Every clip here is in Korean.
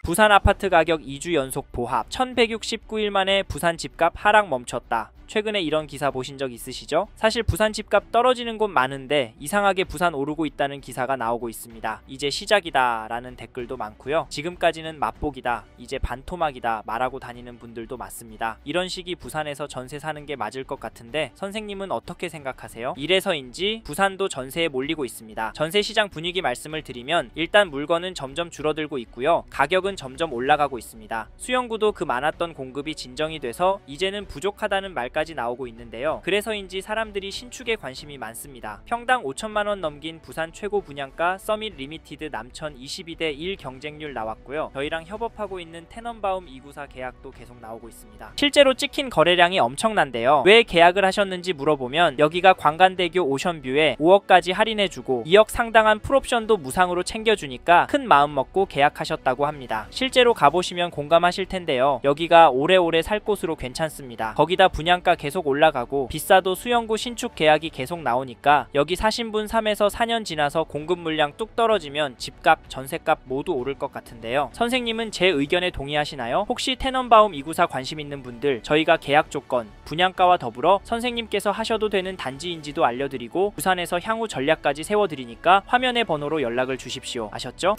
부산 아파트 가격 2주 연속 보합, 1169일 만에 부산 집값 하락 멈췄다. 최근에 이런 기사 보신 적 있으시죠? 사실 부산 집값 떨어지는 곳 많은데 이상하게 부산 오르고 있다는 기사가 나오고 있습니다. 이제 시작이다 라는 댓글도 많고요. 지금까지는 맛보기다, 이제 반토막이다 말하고 다니는 분들도 많습니다. 이런 시기 부산에서 전세 사는 게 맞을 것 같은데 선생님은 어떻게 생각하세요? 이래서인지 부산도 전세에 몰리고 있습니다. 전세 시장 분위기 말씀을 드리면 일단 물건은 점점 줄어들고 있고요. 가격은 점점 올라가고 있습니다. 수용구도 그 많았던 공급이 진정이 돼서 이제는 부족하다는 말까지 나오고 있는데요. 그래서인지 사람들이 신축에 관심이 많습니다. 평당 5천만원 넘긴 부산 최고 분양가 서밋 리미티드 남천 22대 1 경쟁률 나왔고요. 저희랑 협업하고 있는 테넌바움 294 계약도 계속 나오고 있습니다. 실제로 찍힌 거래량이 엄청난데요. 왜 계약을 하셨는지 물어보면 여기가 광간대교 오션뷰에 5억까지 할인해주고 2억 상당한 풀옵션도 무상으로 챙겨주니까 큰 마음 먹고 계약하셨다고 합니다. 실제로 가보시면 공감하실 텐데요. 여기가 오래오래 살 곳으로 괜찮습니다. 거기다 분양가 계속 올라가고 비싸도 수용구 신축 계약이 계속 나오니까 여기 사신 분 3에서 4년 지나서 공급 물량 뚝 떨어지면 집값, 전세값 모두 오를 것 같은데요. 선생님은 제 의견에 동의하시나요? 혹시 테넌바움 294 관심 있는 분들 저희가 계약 조건, 분양가와 더불어 선생님께서 하셔도 되는 단지인지도 알려드리고 부산에서 향후 전략까지 세워드리니까 화면의 번호로 연락을 주십시오. 아셨죠?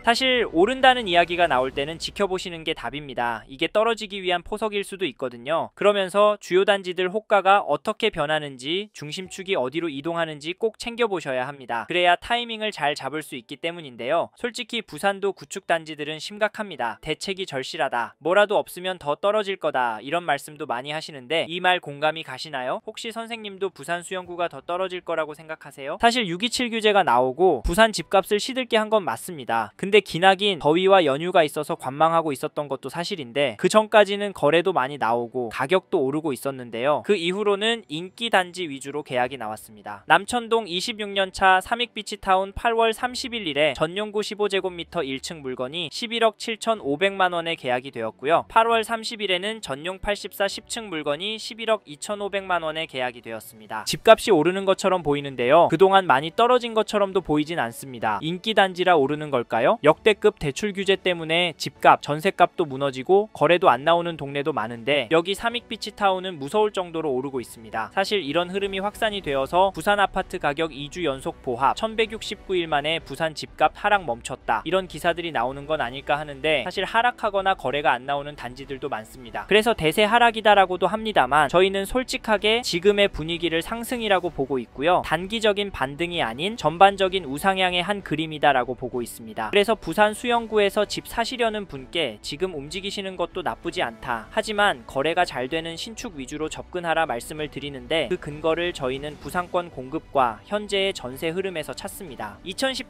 사실 오른다는 이야기가 나올 때는 지켜보시는 게 답입니다. 이게 떨어지기 위한 포석일 수도 있거든요. 그러면서 주요 단지들 호가가 어떻게 변하는지, 중심축이 어디로 이동하는지 꼭 챙겨보셔야 합니다. 그래야 타이밍을 잘 잡을 수 있기 때문인데요. 솔직히 부산도 구축 단지들은 심각합니다. 대책이 절실하다, 뭐라도 없으면 더 떨어질 거다, 이런 말씀도 많이 하시는데 이 말 공감이 가시나요? 혹시 선생님도 부산 수용구가 더 떨어질 거라고 생각하세요? 사실 627 규제가 나오고 부산 집값을 시들게 한 건 맞습니다. 근데 기나긴 더위와 연휴가 있어서 관망하고 있었던 것도 사실인데 그 전까지는 거래도 많이 나오고 가격도 오르고 있었는데요. 그 이후로는 인기 단지 위주로 계약이 나왔습니다. 남천동 26년차 삼익비치타운 8월 30일에 전용구 15제곱미터 1층 물건이 11억 7,500만원에 계약이 되었고요. 8월 30일에는 전용 84 10층 물건이 11억 2,500만원에 계약이 되었습니다. 집값이 오르는 것처럼 보이는데요. 그동안 많이 떨어진 것처럼도 보이진 않습니다. 인기 단지라 오르는 걸까요? 역대급 대출 규제 때문에 집값, 전세값도 무너지고 거래도 안 나오는 동네도 많은데 여기 삼익비치타운은 무서울 정도로 오르고 있습니다. 사실 이런 흐름이 확산이 되어서 부산 아파트 가격 2주 연속 보합, 1169일 만에 부산 집값 하락 멈췄다, 이런 기사들이 나오는 건 아닐까 하는데 사실 하락하거나 거래가 안 나오는 단지들도 많습니다. 그래서 대세 하락이다라고도 합니다만 저희는 솔직하게 지금의 분위기를 상승이라고 보고 있고요. 단기적인 반등이 아닌 전반적인 우상향의 한 그림이다라고 보고 있습니다. 그래서 부산 수용구에서 집 사시려는 분께 지금 움직이시는 것도 나쁘지 않다. 하지만 거래가 잘 되는 신축 위주로 접근하라 말씀을 드리는데 그 근거를 저희는 부상권 공급과 현재의 전세 흐름에서 찾습니다.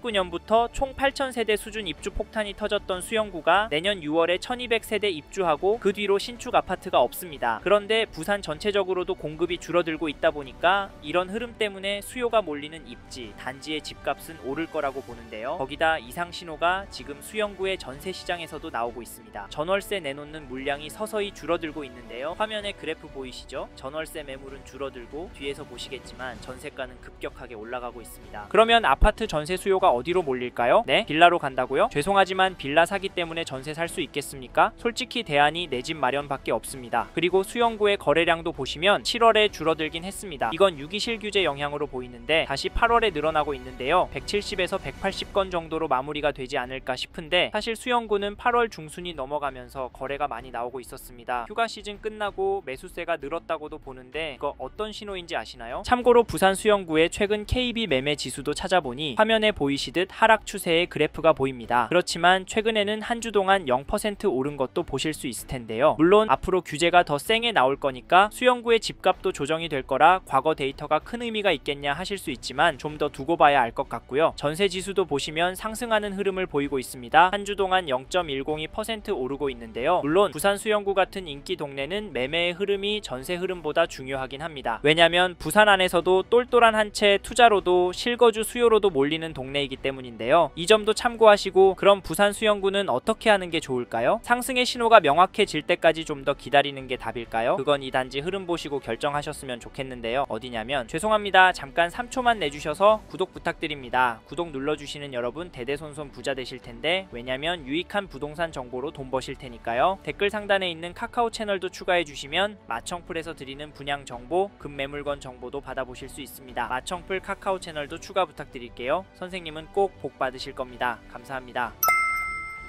2019년부터 총 8,000세대 수준 입주 폭탄이 터졌던 수용구가 내년 6월에 1,200세대 입주하고 그 뒤로 신축 아파트가 없습니다. 그런데 부산 전체적으로도 공급이 줄어들고 있다 보니까 이런 흐름 때문에 수요가 몰리는 입지, 단지의 집값은 오를 거라고 보는데요. 거기다 이상 신호가 지금 수용구의 전세 시장에서도 나오고 있습니다. 전월세 내놓는 물량이 서서히 줄어들고 있는데요. 화면에 그래프 보이시죠? 전월세 매물은 줄어들고 뒤에서 보시겠지만 전세가는 급격하게 올라가고 있습니다. 그러면 아파트 전세 수요가 어디로 몰릴까요? 네? 빌라로 간다고요? 죄송하지만 빌라 사기 때문에 전세 살 수 있겠습니까? 솔직히 대안이 내 집 마련밖에 없습니다. 그리고 수용구의 거래량도 보시면 7월에 줄어들긴 했습니다. 이건 6.27 규제 영향으로 보이는데 다시 8월에 늘어나고 있는데요. 170에서 180건 정도로 마무리가 되지 않을까 싶은데 사실 수용구는 8월 중순이 넘어가면서 거래가 많이 나오고 있었습니다. 휴가 시즌 끝나고 매수세가 늘었다고도 보는데 이거 어떤 신호인지 아시나요? 참고로 부산 수용구의 최근 KB 매매 지수도 찾아보니 화면에 보이시듯 하락 추세의 그래프가 보입니다. 그렇지만 최근에는 한 주 동안 0% 오른 것도 보실 수 있을 텐데요. 물론 앞으로 규제가 더 쌩에 나올 거니까 수용구의 집값도 조정이 될 거라 과거 데이터가 큰 의미가 있겠냐 하실 수 있지만 좀 더 두고 봐야 알 것 같고요. 전세 지수도 보시면 상승하는 흐름을 보이고 있습니다. 한 주 동안 0.102% 오르고 있는데요. 물론 부산 수용구 같은 인기 동네는 매매의 흐름이 전세 흐름보다 중요하긴 합니다. 왜냐면 부산 안에서도 똘똘한 한 채 투자로도 실거주 수요로도 몰리는 동네이기 때문인데요. 이 점도 참고하시고 그럼 부산 수용구는 어떻게 하는 게 좋을까요? 상승의 신호가 명확해질 때까지 좀 더 기다리는 게 답일까요? 그건 이 단지 흐름 보시고 결정하셨으면 좋겠는데요. 어디냐면 죄송합니다. 잠깐 3초만 내주셔서 구독 부탁드립니다. 구독 눌러주시는 여러분 대대손손 부자 되실 텐데 왜냐면 유익한 부동산 정보로 돈 버실 테니까요. 댓글 상단에 있는 카카오 채널도 추가해 주시면 마청풀에서 드리는 분양 정보, 급매물건 정보도 받아보실 수 있습니다. 마청풀 카카오 채널도 추가 부탁드릴게요. 선생님은 꼭 복 받으실 겁니다. 감사합니다.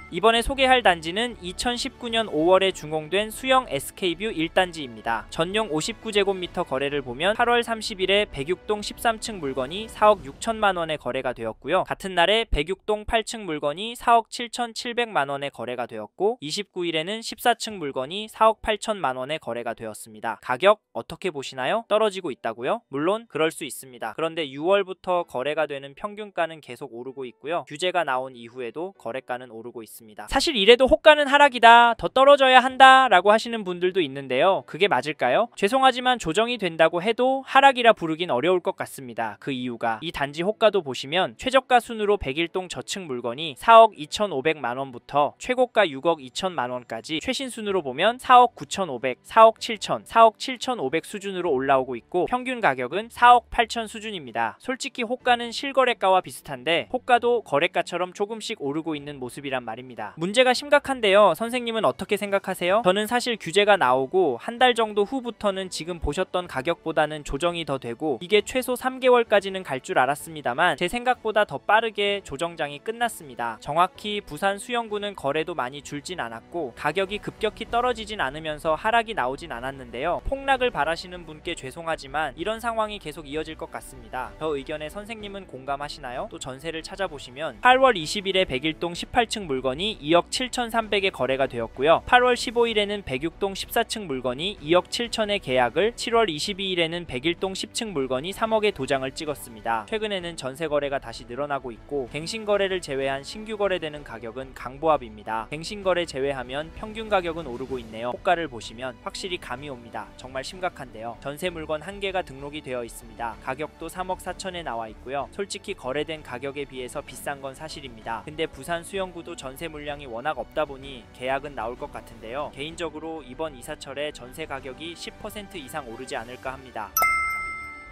이번에 소개할 단지는 2019년 5월에 준공된 수영 SK뷰 1단지입니다. 전용 59제곱미터 거래를 보면 8월 30일에 106동 13층 물건이 4억 6천만원에 거래가 되었고요. 같은 날에 106동 8층 물건이 4억 7,700만원에 거래가 되었고 29일에는 14층 물건이 4억 8천만원에 거래가 되었습니다. 가격 어떻게 보시나요? 떨어지고 있다고요? 물론 그럴 수 있습니다. 그런데 6월부터 거래가 되는 평균가는 계속 오르고 있고요. 규제가 나온 이후에도 거래가는 오르고 있습니다. 사실 이래도 호가는 하락이다, 더 떨어져야 한다 라고 하시는 분들도 있는데요. 그게 맞을까요? 죄송하지만 조정이 된다고 해도 하락이라 부르긴 어려울 것 같습니다. 그 이유가 이 단지 호가도 보시면 최저가 순으로 101동 저층 물건이 4억 2,500만원부터 최고가 6억 2천만원까지 최신 순으로 보면 4억 9,500, 4억 7천, 4억 7,500 수준으로 올라오고 있고 평균 가격은 4억 8천 수준입니다. 솔직히 호가는 실거래가와 비슷한데 호가도 거래가처럼 조금씩 오르고 있는 모습이란 말입니다. 문제가 심각한데요. 선생님은 어떻게 생각하세요? 저는 사실 규제가 나오고 한 달 정도 후부터는 지금 보셨던 가격보다는 조정이 더 되고 이게 최소 3개월까지는 갈 줄 알았습니다만 제 생각보다 더 빠르게 조정장이 끝났습니다. 정확히 부산 수영구는 거래도 많이 줄진 않았고 가격이 급격히 떨어지진 않으면서 하락이 나오진 않았는데요. 폭락을 바라시는 분께 죄송하지만 이런 상황이 계속 이어질 것 같습니다. 저 의견에 선생님은 공감하시나요? 또 전세를 찾아보시면 8월 20일에 101동 18층 물건이 2억 7,300에 거래가 되었고요. 8월 15일에는 106동 14층 물건이 2억 7천에 계약을, 7월 22일에는 101동 10층 물건이 3억에 도장을 찍었습니다. 최근에는 전세 거래가 다시 늘어나고 있고 갱신 거래를 제외한 신규 거래되는 가격은 강보합입니다. 갱신 거래 제외하면 평균 가격은 오르고 있네요. 호가를 보시면 확실히 감이 옵니다. 정말 심각한데요. 전세 물건 1개가 등록이 되어 있습니다. 가격도 3억 4천에 나와 있고요. 솔직히 거래된 가격에 비해서 비싼 건 사실입니다. 근데 부산 수영구도 전세 물량이 워낙 없다 보니 계약은 나올 것 같은데요. 개인적으로 이번 이사철에 전세 가격이 10% 이상 오르지 않을까 합니다.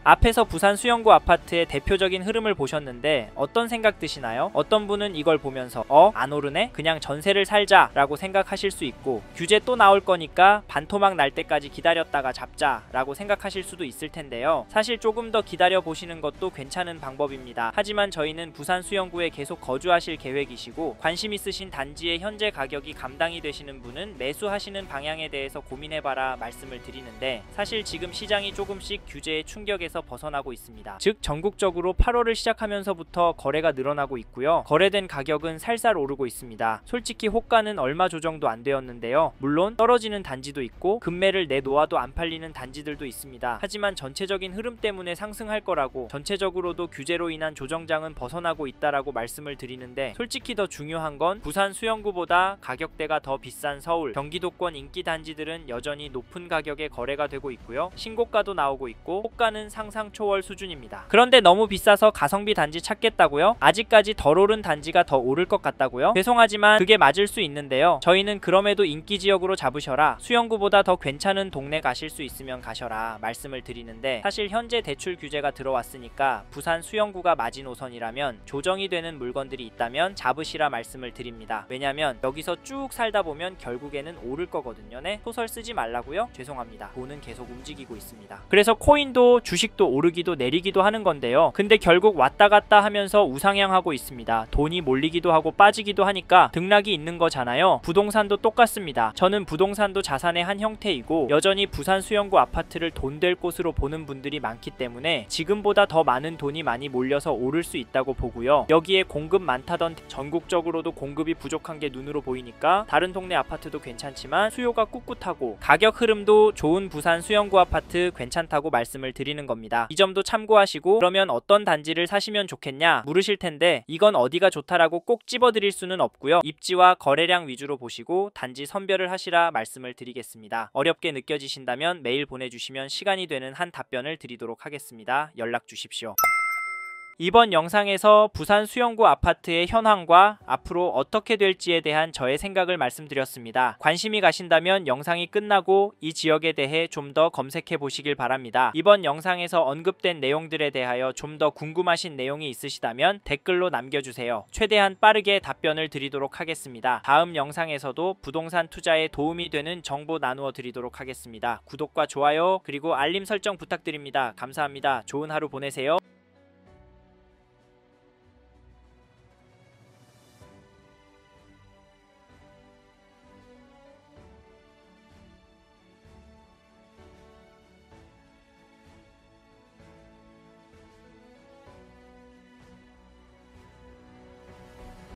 앞에서 부산 수영구 아파트의 대표적인 흐름을 보셨는데 어떤 생각 드시나요? 어떤 분은 이걸 보면서 안 오르네? 그냥 전세를 살자 라고 생각하실 수 있고 규제 또 나올 거니까 반토막 날 때까지 기다렸다가 잡자 라고 생각하실 수도 있을 텐데요. 사실 조금 더 기다려 보시는 것도 괜찮은 방법입니다. 하지만 저희는 부산 수영구에 계속 거주하실 계획이시고 관심 있으신 단지의 현재 가격이 감당이 되시는 분은 매수하시는 방향에 대해서 고민해봐라 말씀을 드리는데 사실 지금 시장이 조금씩 규제의 충격에서 벗어나고 있습니다. 즉 전국적으로 8월을 시작하면서부터 거래가 늘어나고 있고요. 거래된 가격은 살살 오르고 있습니다. 솔직히 호가는 얼마 조정도 안 되었는데요. 물론 떨어지는 단지도 있고 급매를 내놓아도 안 팔리는 단지들도 있습니다. 하지만 전체적인 흐름 때문에 상승할 거라고 전체적으로도 규제로 인한 조정장은 벗어나고 있다라고 말씀을 드리는데 솔직히 더 중요한 건 부산 수영구보다 가격대가 더 비싼 서울, 경기도권 인기 단지들은 여전히 높은 가격에 거래가 되고 있고요. 신고가도 나오고 있고 호가는 상상 초월 수준입니다. 그런데 너무 비싸서 가성비 단지 찾겠다고요? 아직까지 덜 오른 단지가 더 오를 것 같다고요? 죄송하지만 그게 맞을 수 있는데요. 저희는 그럼에도 인기 지역으로 잡으셔라, 수영구보다 더 괜찮은 동네 가실 수 있으면 가셔라 말씀을 드리는데 사실 현재 대출 규제가 들어왔으니까 부산 수영구가 마지노선이라면 조정이 되는 물건들이 있다면 잡으시라 말씀을 드립니다. 왜냐면 여기서 쭉 살다 보면 결국에는 오를 거거든요. 네? 소설 쓰지 말라고요? 죄송합니다. 돈은 계속 움직이고 있습니다. 그래서 코인도 주식도 오르기도 내리기도 하는 건데요. 근데 결국 왔다 갔다 하면서 우상향하고 있습니다. 돈이 몰리기도 하고 빠지기도 하니까 등락이 있는 거잖아요. 부동산도 똑같습니다. 저는 부동산도 자산의 한 형태이고 여전히 부산 수영구 아파트를 돈 될 곳으로 보는 분들이 많기 때문에 지금보다 더 많은 돈이 많이 몰려서 오를 수 있다고 보고요. 여기에 공급 많다던 전국적으로도 공급이 부족한 게 눈으로 보이니까 다른 동네 아파트도 괜찮지만 수요가 꿋꿋하고 가격 흐름도 좋은 부산 수영구 아파트 괜찮다고 말씀을 드리는 겁니다. 이 점도 참고하시고 그러면 어떤 단지를 사시면 좋겠냐 물으실 텐데 이건 어디가 좋다라고 꼭 집어드릴 수는 없고요. 입지와 거래량 위주로 보시고 단지 선별을 하시라 말씀을 드리겠습니다. 어렵게 느껴지신다면 메일 보내주시면 시간이 되는 한 답변을 드리도록 하겠습니다. 연락 주십시오. 이번 영상에서 부산 수영구 아파트의 현황과 앞으로 어떻게 될지에 대한 저의 생각을 말씀드렸습니다. 관심이 가신다면 영상이 끝나고 이 지역에 대해 좀 더 검색해 보시길 바랍니다. 이번 영상에서 언급된 내용들에 대하여 좀 더 궁금하신 내용이 있으시다면 댓글로 남겨주세요. 최대한 빠르게 답변을 드리도록 하겠습니다. 다음 영상에서도 부동산 투자에 도움이 되는 정보 나누어 드리도록 하겠습니다. 구독과 좋아요 그리고 알림 설정 부탁드립니다. 감사합니다. 좋은 하루 보내세요.